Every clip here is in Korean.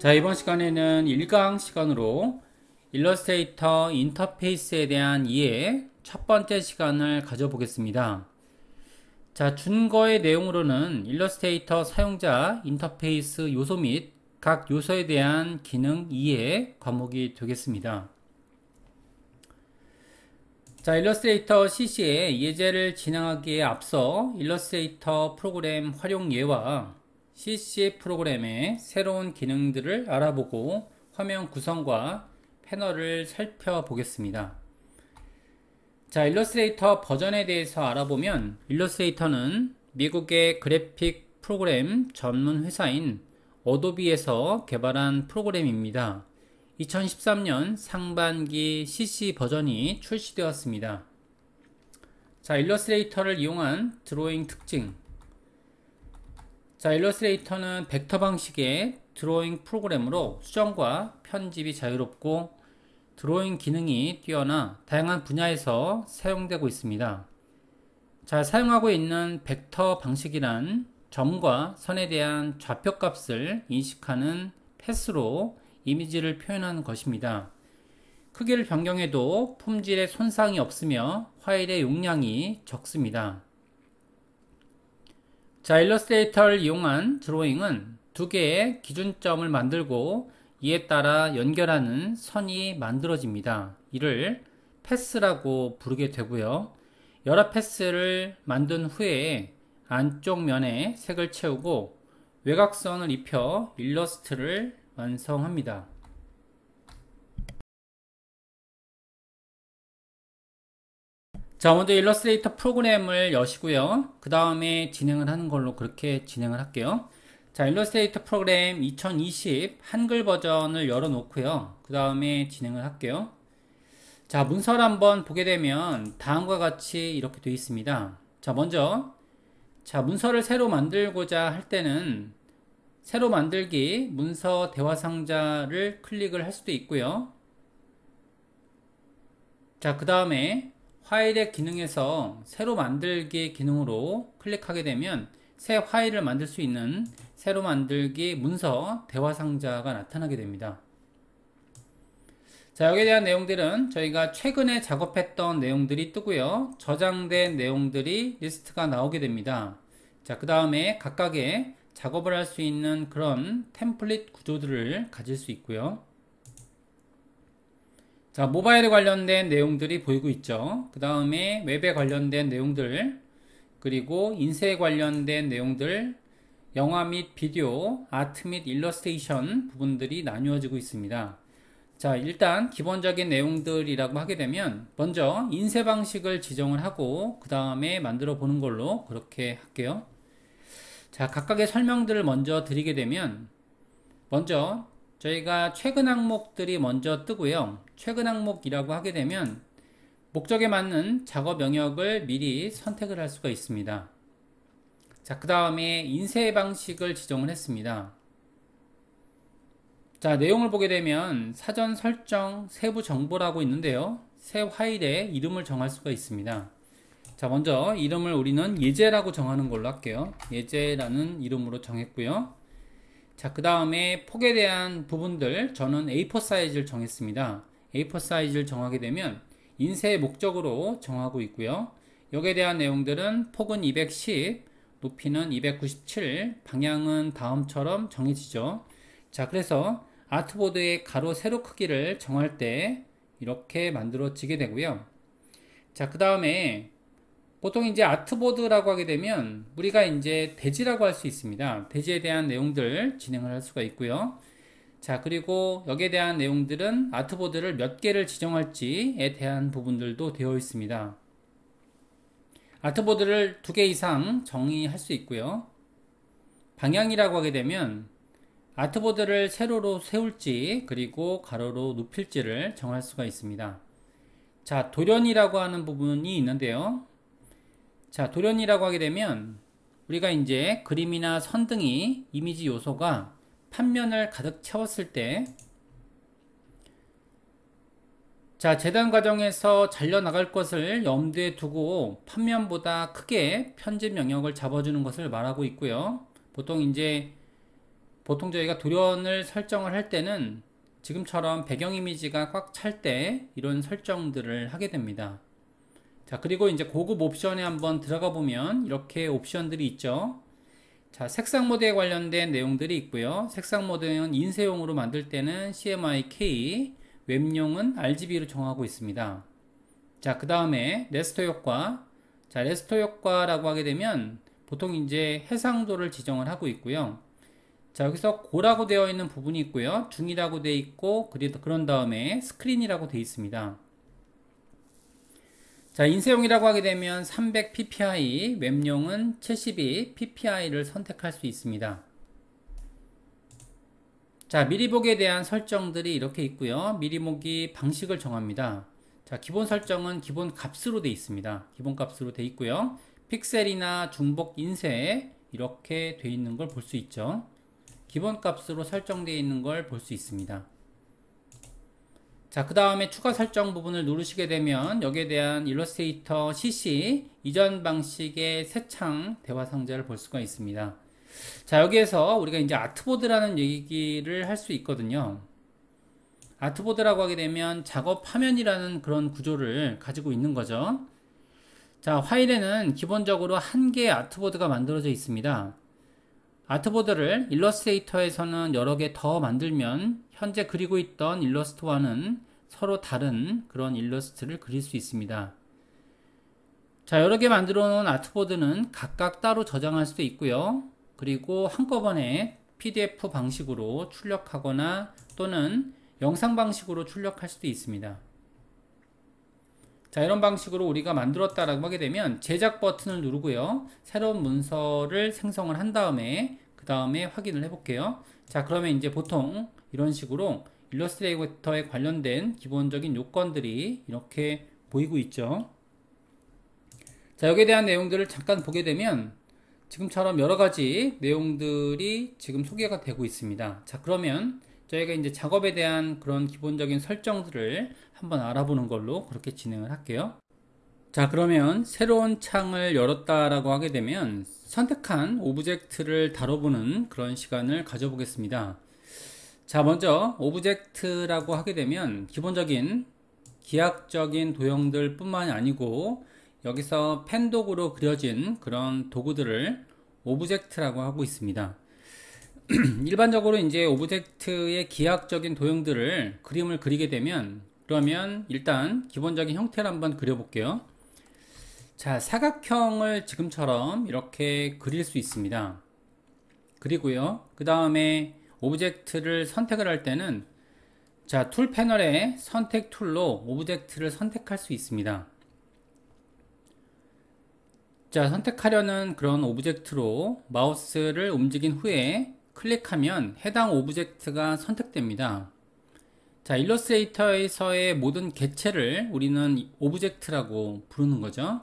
자, 이번 시간에는 1강 시간으로 일러스트레이터 인터페이스에 대한 이해 첫 번째 시간을 가져보겠습니다. 자, 준거의 내용으로는 일러스트레이터 사용자 인터페이스 요소 및 각 요소에 대한 기능 이해 과목이 되겠습니다. 자, 일러스트레이터 CC의 예제를 진행하기에 앞서 일러스트레이터 프로그램 활용 예와 CC 프로그램의 새로운 기능들을 알아보고 화면 구성과 패널을 살펴보겠습니다. 자, 일러스트레이터 버전에 대해서 알아보면 일러스트레이터는 미국의 그래픽 프로그램 전문 회사인 어도비에서 개발한 프로그램입니다. 2013년 상반기 CC 버전이 출시되었습니다. 자, 일러스트레이터를 이용한 드로잉 특징. 자, 일러스트레이터는 벡터 방식의 드로잉 프로그램으로 수정과 편집이 자유롭고 드로잉 기능이 뛰어나 다양한 분야에서 사용되고 있습니다. 자, 사용하고 있는 벡터 방식이란 점과 선에 대한 좌표값을 인식하는 패스로 이미지를 표현하는 것입니다. 크기를 변경해도 품질에 손상이 없으며 파일의 용량이 적습니다. 자, 일러스트레이터를 이용한 드로잉은 두 개의 기준점을 만들고 이에 따라 연결하는 선이 만들어집니다. 이를 패스라고 부르게 되고요. 여러 패스를 만든 후에 안쪽 면에 색을 채우고 외곽선을 입혀 일러스트를 완성합니다. 자, 먼저 일러스트레이터 프로그램을 여시고요. 그 다음에 진행을 하는 걸로 그렇게 진행을 할게요. 자, 일러스트레이터 프로그램 2020 한글 버전을 열어 놓고요. 그 다음에 진행을 할게요. 자, 문서를 한번 보게 되면 다음과 같이 이렇게 되어 있습니다. 자, 먼저 문서를 새로 만들고자 할 때는 새로 만들기 문서 대화 상자를 클릭을 할 수도 있고요. 자, 그 다음에 파일의 기능에서 새로 만들기 기능으로 클릭하게 되면 새 파일을 만들 수 있는 새로 만들기 문서 대화 상자가 나타나게 됩니다. 자, 여기에 대한 내용들은 저희가 최근에 작업했던 내용들이 뜨고요. 저장된 내용들이 리스트가 나오게 됩니다. 자, 그 다음에 각각의 작업을 할 수 있는 그런 템플릿 구조들을 가질 수 있고요. 자, 모바일에 관련된 내용들이 보이고 있죠. 그 다음에 웹에 관련된 내용들, 그리고 인쇄에 관련된 내용들, 영화 및 비디오, 아트 및 일러스트레이션 부분들이 나누어지고 있습니다. 자, 일단 기본적인 내용들이라고 하게 되면 먼저 인쇄 방식을 지정을 하고 그 다음에 만들어 보는 걸로 그렇게 할게요. 자, 각각의 설명들을 먼저 드리게 되면 먼저 저희가 최근 항목들이 먼저 뜨고요. 최근 항목이라고 하게 되면 목적에 맞는 작업 영역을 미리 선택을 할 수가 있습니다. 자, 그 다음에 인쇄 방식을 지정을 했습니다. 자, 내용을 보게 되면 사전 설정 세부 정보라고 있는데요. 새 파일에 이름을 정할 수가 있습니다. 자, 먼저 이름을 우리는 예제라고 정하는 걸로 할게요. 예제라는 이름으로 정했고요. 자, 그 다음에 폭에 대한 부분들 저는 A4 사이즈를 정했습니다. A4 사이즈를 정하게 되면 인쇄 목적으로 정하고 있고요. 여기에 대한 내용들은 폭은 210, 높이는 297, 방향은 다음처럼 정해지죠. 자, 그래서 아트보드의 가로 세로 크기를 정할 때 이렇게 만들어지게 되고요. 자, 그 다음에 보통 이제 아트보드라고 하게 되면 우리가 이제 대지라고 할 수 있습니다. 대지에 대한 내용들 진행을 할 수가 있고요. 자, 그리고 여기에 대한 내용들은 아트보드를 몇 개를 지정할지에 대한 부분들도 되어 있습니다. 아트보드를 2개 이상 정의할 수 있고요. 방향이라고 하게 되면 아트보드를 세로로 세울지 그리고 가로로 눕힐지를 정할 수가 있습니다. 자, 돌연이라고 하는 부분이 있는데요. 자, 돌연이라고 하게 되면 우리가 이제 그림이나 선 등이 이미지 요소가 판면을 가득 채웠을 때 자, 재단 과정에서 잘려나갈 것을 염두에 두고 판면보다 크게 편집 영역을 잡아주는 것을 말하고 있고요. 보통 이제 보통 저희가 돌연을 설정을 할 때는 지금처럼 배경 이미지가 꽉 찰 때 이런 설정들을 하게 됩니다. 자, 그리고 이제 고급 옵션에 한번 들어가 보면 이렇게 옵션들이 있죠. 자, 색상 모드에 관련된 내용들이 있고요. 색상 모드는 인쇄용으로 만들 때는 CMYK, 웹용은 RGB로 정하고 있습니다. 자, 그 다음에 레스토 효과. 자, 레스토 효과라고 하게 되면 보통 이제 해상도를 지정을 하고 있고요. 자, 여기서 고라고 되어 있는 부분이 있고요. 중이라고 되어 있고, 그런 다음에 스크린이라고 되어 있습니다. 자, 인쇄용이라고 하게 되면 300 ppi, 웹용은 72 pp이를 선택할 수 있습니다. 자, 미리 보기에 대한 설정들이 이렇게 있고요. 미리 보기 방식을 정합니다. 자, 기본 설정은 기본 값으로 되어 있습니다. 기본 값으로 되어 있고요. 픽셀이나 중복 인쇄 이렇게 되어 있는 걸 볼 수 있죠. 기본 값으로 설정되어 있는 걸 볼 수 있습니다. 자, 그 다음에 추가 설정 부분을 누르시게 되면 여기에 대한 일러스트레이터 CC 이전 방식의 새 창 대화 상자를 볼 수가 있습니다. 자, 여기에서 우리가 이제 아트보드라는 얘기를 할 수 있거든요. 아트보드라고 하게 되면 작업 화면이라는 그런 구조를 가지고 있는 거죠. 자, 파일에는 기본적으로 한 개의 아트보드가 만들어져 있습니다. 아트보드를 일러스트레이터에서는 여러 개 더 만들면 현재 그리고 있던 일러스트와는 서로 다른 그런 일러스트를 그릴 수 있습니다. 자, 여러 개 만들어 놓은 아트보드는 각각 따로 저장할 수도 있고요. 그리고 한꺼번에 PDF 방식으로 출력하거나 또는 영상 방식으로 출력할 수도 있습니다. 자, 이런 방식으로 우리가 만들었다라고 하게 되면 제작 버튼을 누르고요. 새로운 문서를 생성을 한 다음에 그 다음에 확인을 해 볼게요. 자, 그러면 이제 보통 이런 식으로 일러스트레이터에 관련된 기본적인 요건들이 이렇게 보이고 있죠. 자, 여기에 대한 내용들을 잠깐 보게 되면 지금처럼 여러 가지 내용들이 지금 소개가 되고 있습니다. 자, 그러면 저희가 이제 작업에 대한 그런 기본적인 설정들을 한번 알아보는 걸로 그렇게 진행을 할게요. 자, 그러면 새로운 창을 열었다라고 하게 되면 선택한 오브젝트를 다뤄보는 그런 시간을 가져보겠습니다. 자, 먼저 오브젝트라고 하게 되면 기본적인 기하학적인 도형들 뿐만이 아니고 여기서 펜도구로 그려진 그런 도구들을 오브젝트라고 하고 있습니다. 일반적으로 이제 오브젝트의 기하학적인 도형들을 그림을 그리게 되면 그러면 일단 기본적인 형태를 한번 그려볼게요. 자, 사각형을 지금처럼 이렇게 그릴 수 있습니다. 그리고요, 그 다음에 오브젝트를 선택을 할 때는 자, 툴 패널의 선택 툴로 오브젝트를 선택할 수 있습니다. 자, 선택하려는 그런 오브젝트로 마우스를 움직인 후에 클릭하면 해당 오브젝트가 선택됩니다. 자, 일러스트레이터에서의 모든 객체를 우리는 오브젝트라고 부르는 거죠.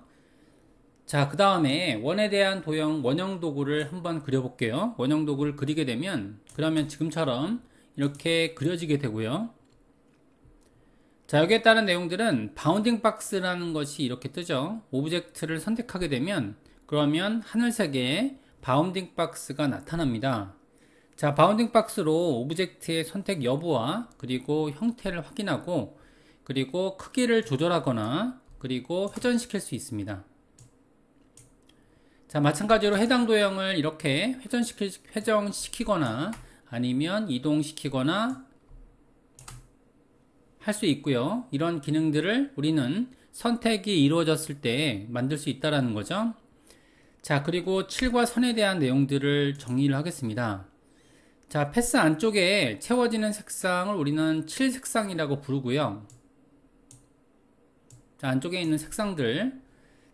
자, 그 다음에 원에 대한 도형 원형 도구를 한번 그려볼게요. 원형 도구를 그리게 되면 그러면 지금처럼 이렇게 그려지게 되고요. 자, 여기에 따른 내용들은 바운딩 박스라는 것이 이렇게 뜨죠. 오브젝트를 선택하게 되면 그러면 하늘색의 바운딩 박스가 나타납니다. 자, 바운딩 박스로 오브젝트의 선택 여부와 그리고 형태를 확인하고 그리고 크기를 조절하거나 그리고 회전시킬 수 있습니다. 자, 마찬가지로 해당 도형을 이렇게 회전시키거나 아니면 이동시키거나 할 수 있고요. 이런 기능들을 우리는 선택이 이루어졌을 때 만들 수 있다라는 거죠. 자, 그리고 칠과 선에 대한 내용들을 정리를 하겠습니다. 자, 패스 안쪽에 채워지는 색상을 우리는 칠 색상이라고 부르고요. 자, 안쪽에 있는 색상들.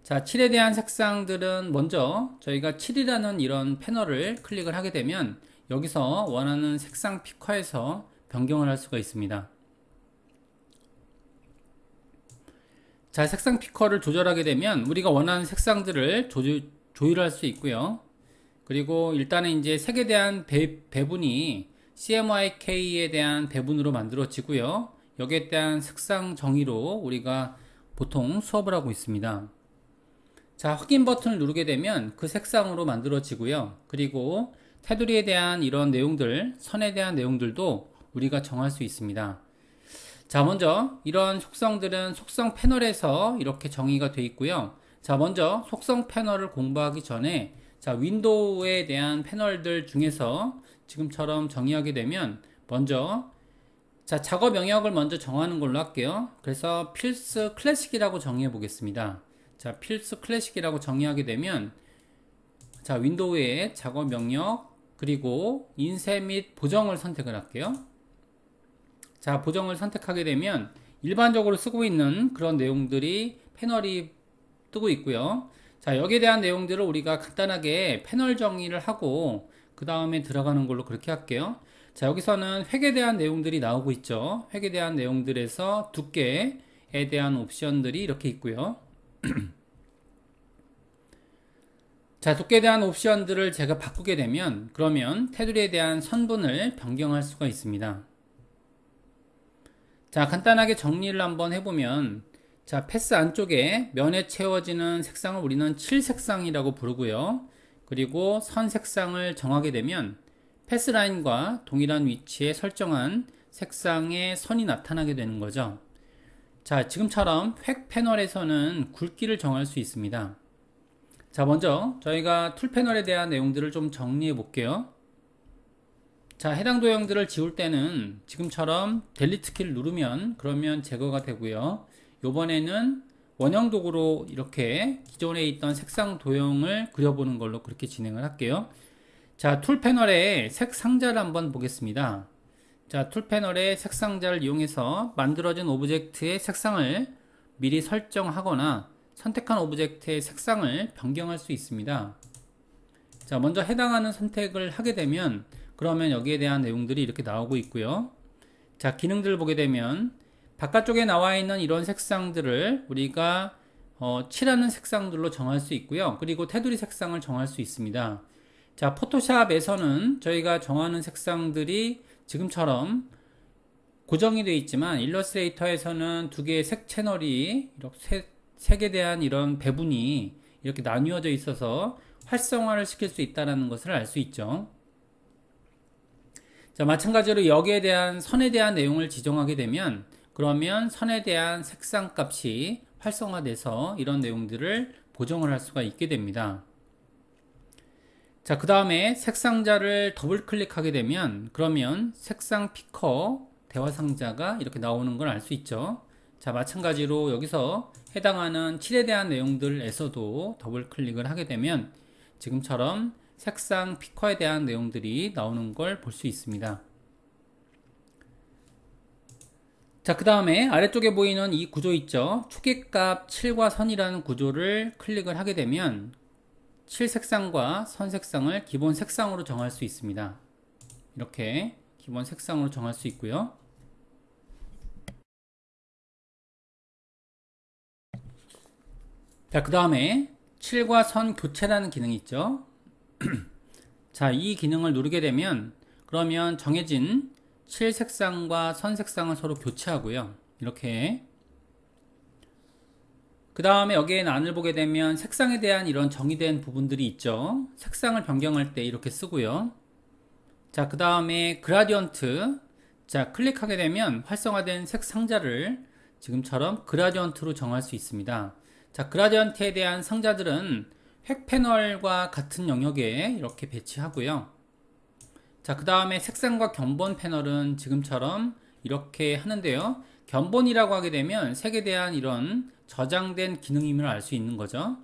자, 칠에 대한 색상들은 먼저 저희가 칠이라는 이런 패널을 클릭을 하게 되면 여기서 원하는 색상 픽커에서 변경을 할 수가 있습니다. 자, 색상 픽커를 조절하게 되면 우리가 원하는 색상들을 조율할 수 있고요. 그리고 일단은 이제 색에 대한 배분이 CMYK에 대한 배분으로 만들어지고요. 여기에 대한 색상 정의로 우리가 보통 수업을 하고 있습니다. 자, 확인 버튼을 누르게 되면 그 색상으로 만들어지고요. 그리고 테두리에 대한 이런 내용들, 선에 대한 내용들도 우리가 정할 수 있습니다. 자, 먼저 이런 속성들은 속성 패널에서 이렇게 정의가 되어 있고요. 자, 먼저 속성 패널을 공부하기 전에 자, 윈도우에 대한 패널들 중에서 지금처럼 정의하게 되면 먼저 자, 작업 영역을 먼저 정하는 걸로 할게요. 그래서 필수 클래식이라고 정의해 보겠습니다. 자, 필수 클래식이라고 정의하게 되면 자, 윈도우의 작업 영역 그리고 인쇄 및 보정을 선택을 할게요. 자, 보정을 선택하게 되면 일반적으로 쓰고 있는 그런 내용들이 패널이 뜨고 있고요. 자, 여기에 대한 내용들을 우리가 간단하게 패널 정의를 하고 그 다음에 들어가는 걸로 그렇게 할게요. 자, 여기서는 획에 대한 내용들이 나오고 있죠. 획에 대한 내용들에서 두께에 대한 옵션들이 이렇게 있고요. 자, 두께에 대한 옵션들을 제가 바꾸게 되면 그러면 테두리에 대한 선분을 변경할 수가 있습니다. 자, 간단하게 정리를 한번 해보면 자, 패스 안쪽에 면에 채워지는 색상을 우리는 7색상이라고 부르고요. 그리고 선 색상을 정하게 되면 패스 라인과 동일한 위치에 설정한 색상의 선이 나타나게 되는 거죠. 자, 지금처럼 획 패널에서는 굵기를 정할 수 있습니다. 자, 먼저 저희가 툴 패널에 대한 내용들을 좀 정리해 볼게요. 자, 해당 도형들을 지울 때는 지금처럼 델리트 키를 누르면 그러면 제거가 되고요. 요번에는 원형 도구로 이렇게 기존에 있던 색상 도형을 그려보는 걸로 그렇게 진행을 할게요. 자, 툴 패널의 색 상자를 한번 보겠습니다. 자, 툴 패널의 색 상자를 이용해서 만들어진 오브젝트의 색상을 미리 설정하거나 선택한 오브젝트의 색상을 변경할 수 있습니다. 자, 먼저 해당하는 선택을 하게 되면 그러면 여기에 대한 내용들이 이렇게 나오고 있고요. 자, 기능들을 보게 되면 바깥쪽에 나와 있는 이런 색상들을 우리가 칠하는 색상들로 정할 수 있고요. 그리고 테두리 색상을 정할 수 있습니다. 자, 포토샵에서는 저희가 정하는 색상들이 지금처럼 고정이 되어 있지만 일러스트레이터에서는 두 개의 색 채널이 이렇게 색에 대한 이런 배분이 이렇게 나뉘어져 있어서 활성화를 시킬 수 있다는 것을 알 수 있죠. 자, 마찬가지로 여기에 대한 선에 대한 내용을 지정하게 되면 그러면 선에 대한 색상 값이 활성화돼서 이런 내용들을 보정을 할 수가 있게 됩니다. 자, 그 다음에 색상자를 더블 클릭하게 되면 그러면 색상 피커 대화 상자가 이렇게 나오는 걸 알 수 있죠. 자, 마찬가지로 여기서 해당하는 칠에 대한 내용들에서도 더블 클릭을 하게 되면 지금처럼 색상 피커에 대한 내용들이 나오는 걸 볼 수 있습니다. 자, 그 다음에 아래쪽에 보이는 이 구조 있죠. 초계값 7과 선이라는 구조를 클릭을 하게 되면 7 색상과 선 색상을 기본 색상으로 정할 수 있습니다. 이렇게 기본 색상으로 정할 수 있고요. 자, 그 다음에 7과 선 교체라는 기능이 있죠. 자, 이 기능을 누르게 되면 그러면 정해진 7 색상과 선 색상을 서로 교체하고요. 이렇게 그 다음에 여기에 난을 보게 되면 색상에 대한 이런 정의된 부분들이 있죠. 색상을 변경할 때 이렇게 쓰고요. 자, 그 다음에 그라디언트. 자, 클릭하게 되면 활성화된 색 상자를 지금처럼 그라디언트로 정할 수 있습니다. 자, 그라디언트에 대한 상자들은 획 패널과 같은 영역에 이렇게 배치하고요. 자, 그 다음에 색상과 견본 패널은 지금처럼 이렇게 하는데요. 견본이라고 하게 되면 색에 대한 이런 저장된 기능임을 알 수 있는 거죠.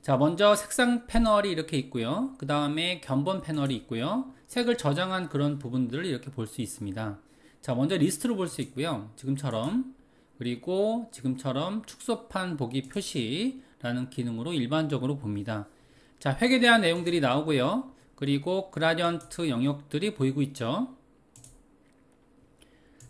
자, 먼저 색상 패널이 이렇게 있고요. 그 다음에 견본 패널이 있고요. 색을 저장한 그런 부분들을 이렇게 볼 수 있습니다. 자, 먼저 리스트로 볼 수 있고요. 지금처럼, 그리고 지금처럼 축소판 보기 표시라는 기능으로 일반적으로 봅니다. 자, 획에 대한 내용들이 나오고요. 그리고 그라디언트 영역들이 보이고 있죠.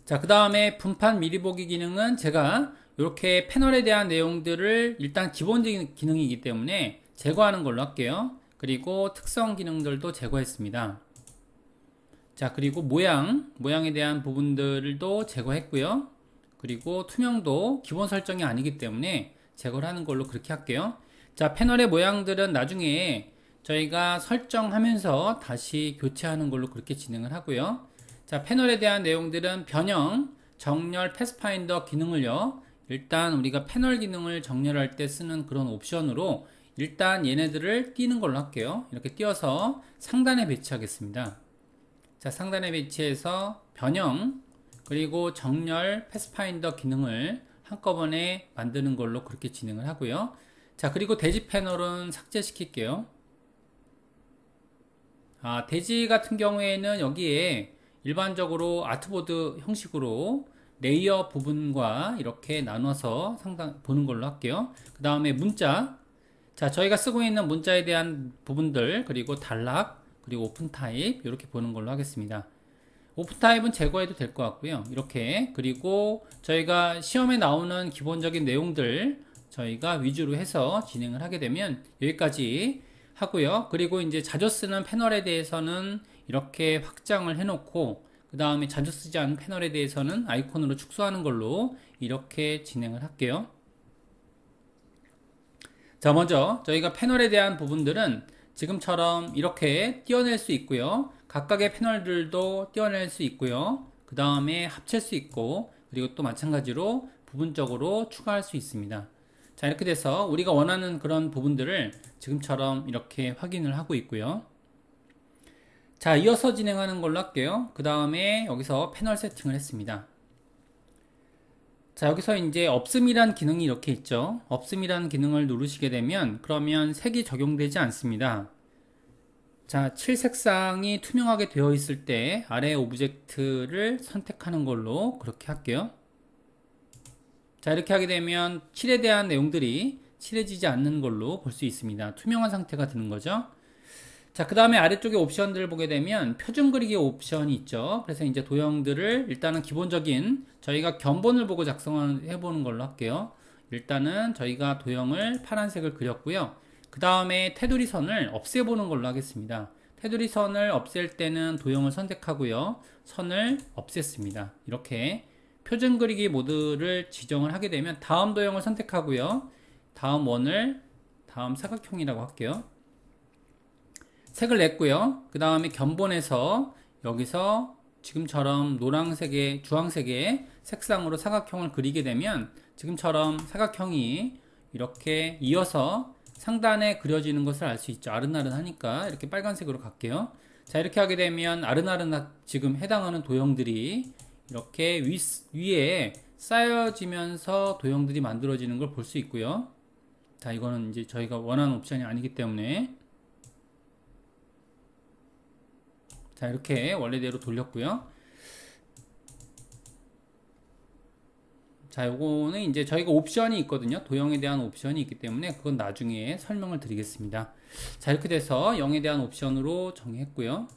자, 그 다음에 분판 미리 보기 기능은 제가 이렇게 패널에 대한 내용들을 일단 기본적인 기능이기 때문에 제거하는 걸로 할게요. 그리고 특성 기능들도 제거했습니다. 자, 그리고 모양에 대한 부분들도 제거했고요. 그리고 투명도 기본 설정이 아니기 때문에 제거를 하는 걸로 그렇게 할게요. 자, 패널의 모양들은 나중에 저희가 설정하면서 다시 교체하는 걸로 그렇게 진행을 하고요. 자, 패널에 대한 내용들은 변형, 정렬, 패스파인더 기능을요. 일단 우리가 패널 기능을 정렬할 때 쓰는 그런 옵션으로 일단 얘네들을 띄는 걸로 할게요. 이렇게 띄어서 상단에 배치하겠습니다. 자, 상단에 배치해서 변형, 그리고 정렬, 패스파인더 기능을 한꺼번에 만드는 걸로 그렇게 진행을 하고요. 자, 그리고 대지 패널은 삭제시킬게요. 대지 같은 경우에는 여기에 일반적으로 아트보드 형식으로 레이어 부분과 이렇게 나눠서 보는 걸로 할게요. 그 다음에 문자. 자, 저희가 쓰고 있는 문자에 대한 부분들, 그리고 단락, 그리고 오픈 타입, 이렇게 보는 걸로 하겠습니다. 오픈 타입은 제거해도 될 것 같고요. 이렇게. 그리고 저희가 시험에 나오는 기본적인 내용들 저희가 위주로 해서 진행을 하게 되면 여기까지 하고요. 그리고 이제 자주 쓰는 패널에 대해서는 이렇게 확장을 해 놓고, 그 다음에 자주 쓰지 않은 패널에 대해서는 아이콘으로 축소하는 걸로 이렇게 진행을 할게요. 자, 먼저 저희가 패널에 대한 부분들은 지금처럼 이렇게 띄어낼 수 있고요. 각각의 패널들도 띄어낼 수 있고요. 그 다음에 합칠 수 있고, 그리고 또 마찬가지로 부분적으로 추가할 수 있습니다. 자, 이렇게 돼서 우리가 원하는 그런 부분들을 지금처럼 이렇게 확인을 하고 있고요. 자, 이어서 진행하는 걸로 할게요. 그 다음에 여기서 패널 세팅을 했습니다. 자, 여기서 이제 없음이란 기능이 이렇게 있죠. 없음이란 기능을 누르시게 되면 그러면 색이 적용되지 않습니다. 자, 칠색상이 투명하게 되어 있을 때 아래 오브젝트를 선택하는 걸로 그렇게 할게요. 자, 이렇게 하게 되면 칠에 대한 내용들이 칠해지지 않는 걸로 볼 수 있습니다. 투명한 상태가 되는 거죠. 자, 그 다음에 아래쪽에 옵션들을 보게 되면 표준 그리기 옵션이 있죠. 그래서 이제 도형들을 일단은 기본적인 저희가 견본을 보고 작성해 보는 걸로 할게요. 일단은 저희가 도형을 파란색을 그렸고요. 그 다음에 테두리 선을 없애보는 걸로 하겠습니다. 테두리 선을 없앨 때는 도형을 선택하고요. 선을 없앴습니다. 이렇게 표준 그리기 모드를 지정을 하게 되면 다음 도형을 선택하고요. 다음 원을 다음 사각형이라고 할게요. 색을 냈고요. 그 다음에 견본에서 여기서 지금처럼 노란색의 주황색의 색상으로 사각형을 그리게 되면 지금처럼 사각형이 이렇게 이어서 상단에 그려지는 것을 알 수 있죠. 아른아른하니까 이렇게 빨간색으로 갈게요. 자, 이렇게 하게 되면 아른아른 지금 해당하는 도형들이 이렇게 위에 쌓여지면서 도형들이 만들어지는 걸 볼 수 있고요. 자, 이거는 이제 저희가 원하는 옵션이 아니기 때문에 자, 이렇게 원래대로 돌렸고요. 자, 요거는 이제 저희가 옵션이 있거든요. 도형에 대한 옵션이 있기 때문에 그건 나중에 설명을 드리겠습니다. 자, 이렇게 돼서 0에 대한 옵션으로 정했고요.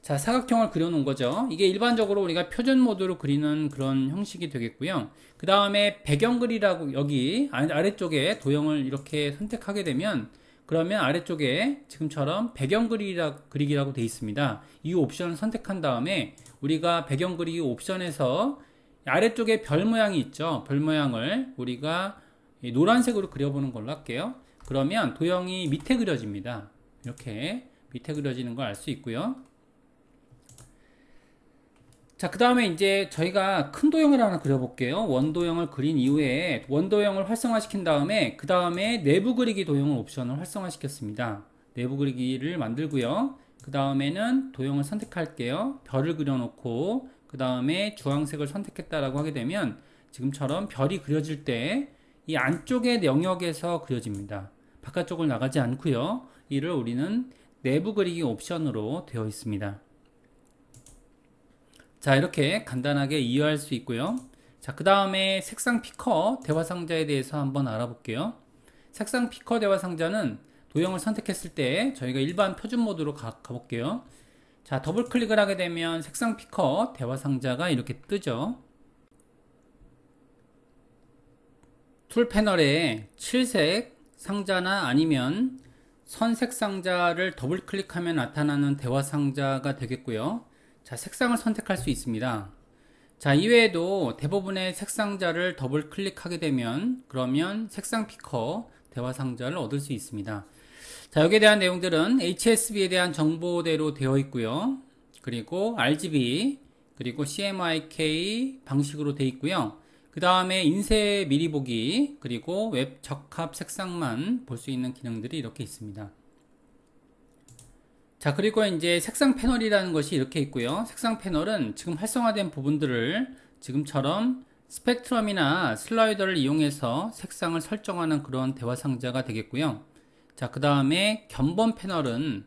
자, 사각형을 그려놓은 거죠. 이게 일반적으로 우리가 표준 모드로 그리는 그런 형식이 되겠고요. 그 다음에 배경 그리라고 여기 아래쪽에 도형을 이렇게 선택하게 되면 그러면 아래쪽에 지금처럼 배경 그리기라고 되어 있습니다. 이 옵션을 선택한 다음에 우리가 배경 그리기 옵션에서 아래쪽에 별 모양이 있죠. 별 모양을 우리가 노란색으로 그려보는 걸로 할게요. 그러면 도형이 밑에 그려집니다. 이렇게 밑에 그려지는 걸 알 수 있고요. 자, 그 다음에 이제 저희가 큰 도형을 하나 그려볼게요. 원도형을 그린 이후에 원도형을 활성화시킨 다음에 그 다음에 내부 그리기 도형을 옵션을 활성화시켰습니다. 내부 그리기를 만들고요. 그 다음에는 도형을 선택할게요. 별을 그려놓고 그 다음에 주황색을 선택했다라고 하게 되면 지금처럼 별이 그려질 때 이 안쪽의 영역에서 그려집니다. 바깥쪽을 나가지 않고요. 이를 우리는 내부 그리기 옵션으로 되어 있습니다. 자, 이렇게 간단하게 이해할 수 있고요. 자, 그 다음에 색상 피커 대화 상자에 대해서 한번 알아볼게요. 색상 피커 대화 상자는 도형을 선택했을 때 저희가 일반 표준 모드로 가볼게요. 자, 더블 클릭을 하게 되면 색상 피커 대화 상자가 이렇게 뜨죠. 툴 패널에 칠색 상자나 아니면 선색 상자를 더블 클릭하면 나타나는 대화 상자가 되겠고요. 자, 색상을 선택할 수 있습니다. 자, 이외에도 대부분의 색상자를 더블 클릭하게 되면 그러면 색상 피커 대화 상자를 얻을 수 있습니다. 자, 여기에 대한 내용들은 HSB에 대한 정보대로 되어 있고요. 그리고 RGB, 그리고 CMYK 방식으로 되어 있고요. 그 다음에 인쇄 미리 보기, 그리고 웹 적합 색상만 볼 수 있는 기능들이 이렇게 있습니다. 자, 그리고 이제 색상 패널이라는 것이 이렇게 있고요. 색상 패널은 지금 활성화된 부분들을 지금처럼 스펙트럼이나 슬라이더를 이용해서 색상을 설정하는 그런 대화 상자가 되겠고요. 자, 그 다음에 견본 패널은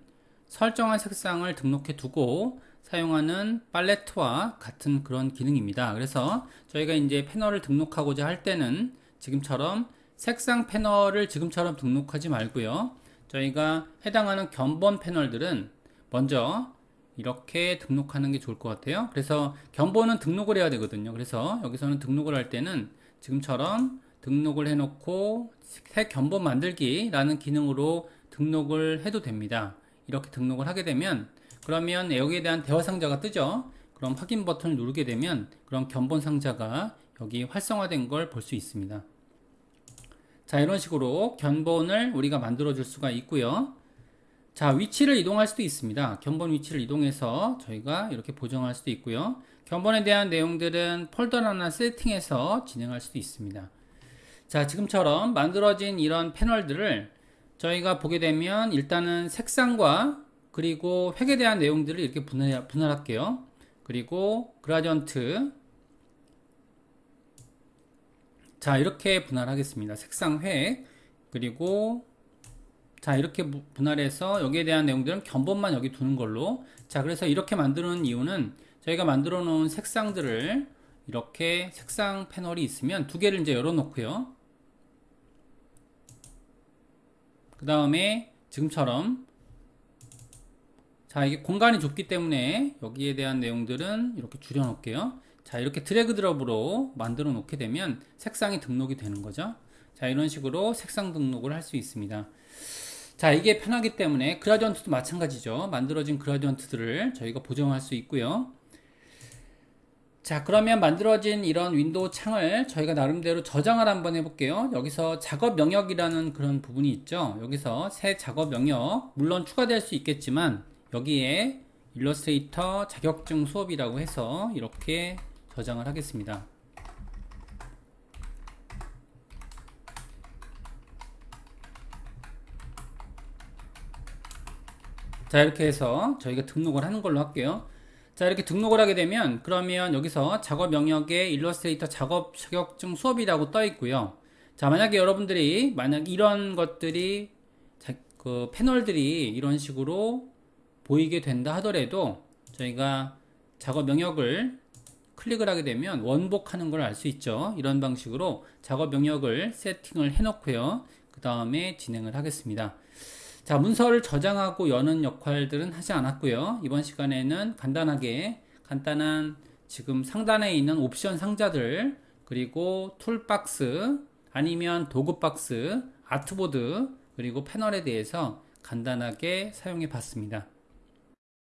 설정한 색상을 등록해 두고 사용하는 팔레트와 같은 그런 기능입니다. 그래서 저희가 이제 패널을 등록하고자 할 때는 지금처럼 색상 패널을 지금처럼 등록하지 말고요. 저희가 해당하는 견본 패널들은 먼저 이렇게 등록하는 게 좋을 것 같아요. 그래서 견본은 등록을 해야 되거든요. 그래서 여기서는 등록을 할 때는 지금처럼 등록을 해놓고 새 견본 만들기 라는 기능으로 등록을 해도 됩니다. 이렇게 등록을 하게 되면 그러면 여기에 대한 대화 상자가 뜨죠. 그럼 확인 버튼을 누르게 되면 그런 견본 상자가 여기 활성화된 걸 볼 수 있습니다. 자, 이런 식으로 견본을 우리가 만들어 줄 수가 있고요. 자, 위치를 이동할 수도 있습니다. 견본 위치를 이동해서 저희가 이렇게 보정할 수도 있고요. 견본에 대한 내용들은 폴더나 세팅에서 진행할 수도 있습니다. 자, 지금처럼 만들어진 이런 패널들을 저희가 보게 되면 일단은 색상과 그리고 획에 대한 내용들을 이렇게 분할할게요. 그리고 그라디언트, 자, 이렇게 분할하겠습니다. 색상 획, 그리고 자, 이렇게 분할해서 여기에 대한 내용들은 견본만 여기 두는 걸로. 자, 그래서 이렇게 만드는 이유는 저희가 만들어 놓은 색상들을 이렇게 색상 패널이 있으면 두 개를 이제 열어 놓고요. 그 다음에 지금처럼 자, 이게 공간이 좁기 때문에 여기에 대한 내용들은 이렇게 줄여 놓을게요. 자, 이렇게 드래그 드롭으로 만들어 놓게 되면 색상이 등록이 되는 거죠. 자, 이런 식으로 색상 등록을 할 수 있습니다. 자, 이게 편하기 때문에 그라디언트도 마찬가지죠. 만들어진 그라디언트들을 저희가 보정할 수 있고요. 자, 그러면 만들어진 이런 윈도우 창을 저희가 나름대로 저장을 한번 해볼게요. 여기서 작업 영역이라는 그런 부분이 있죠. 여기서 새 작업 영역, 물론 추가될 수 있겠지만 여기에 일러스트레이터 자격증 수업이라고 해서 이렇게 저장을 하겠습니다. 자, 이렇게 해서 저희가 등록을 하는 걸로 할게요. 자, 이렇게 등록을 하게 되면 그러면 여기서 작업 영역에 일러스트레이터 작업 자격증 수업이라고 떠 있고요. 자, 만약에 여러분들이 만약 이런 것들이 그 패널들이 이런 식으로 보이게 된다 하더라도 저희가 작업 영역을 클릭을 하게 되면 원복하는 걸 알 수 있죠. 이런 방식으로 작업 영역을 세팅을 해 놓고요. 그 다음에 진행을 하겠습니다. 자, 문서를 저장하고 여는 역할들은 하지 않았고요. 이번 시간에는 간단한 지금 상단에 있는 옵션 상자들, 그리고 툴박스, 아니면 도구박스, 아트보드, 그리고 패널에 대해서 간단하게 사용해 봤습니다.